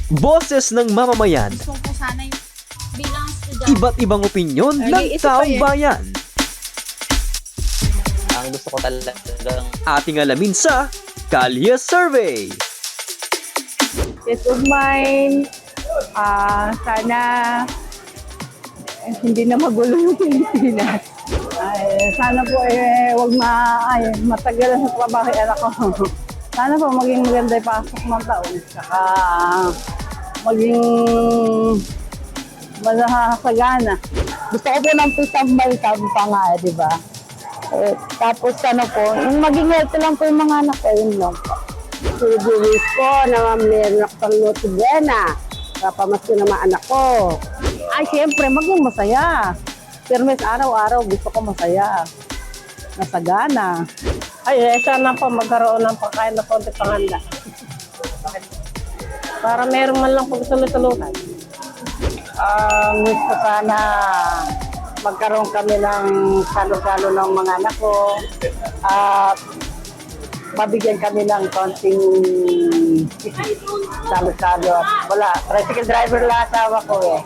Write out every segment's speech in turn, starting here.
Boses ng mamamayan, Gusto ko sana yung bilang estudyante. iba't ibang opinyon ng taong bayan. Ang gusto ko talagang Ating alamin sa Kalye Survey. Peace of mind. Sana hindi na magulo yung Pilipinas. Sana po matagalan sa trabaho yung anak ko. Sana po maging maganda yung pasok ng taon. Saka maging masasagana. Gusto ko po ng peace of mind, sabi pa nga, di ba? Tapos ano po, yung maging healthy lang po yung mga anak ko, yun lang po. Wish ko na meron ako ng Noche Buena. Kapamasko ng mga anak ko. Ay, siyempre, maging masaya. Pero araw-araw gusto ko masaya. Nasagana. Ay, sana po magkaroon ng pagkain na konti panganda. Para meron man lang pagsulot-sulutan. Wish ko sana magkaroon kami ng salo-salo ng mga anak ko. At mabigyan kami ng konting salo-salo. Wala, tricycle driver lang asawa ko eh.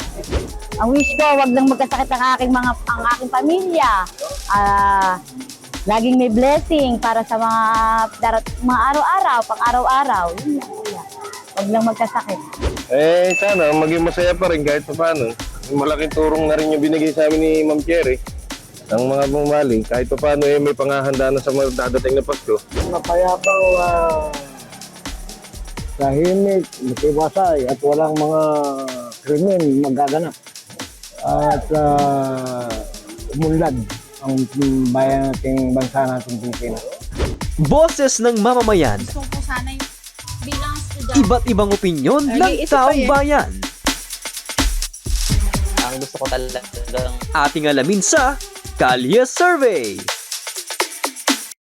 Ang wish ko, wag lang magkasakit ang aking pamilya. Laging may blessing para sa mga araw-araw, pang-araw-araw. Yun lang, kuya. Wag lang magkasakit. Sana maging masaya pa rin kahit paano. Malaking turong na rin yung binigay sa amin ni Ma'am Cherry. Ang mga bumali, kahit paano may pangahanda na sa mga dadating na Pasko. Mapayapang tahimik, matiwasay at walang mga krimen magaganap. At umunlad ang bayan nating bansa nating Pilipinas. Boses ng mamamayan, Gusto ko sana yung bilang estudyante. iba't ibang opinyon ng taong bayan. ang gusto ko talagang Ating alamin sa Kalye Survey.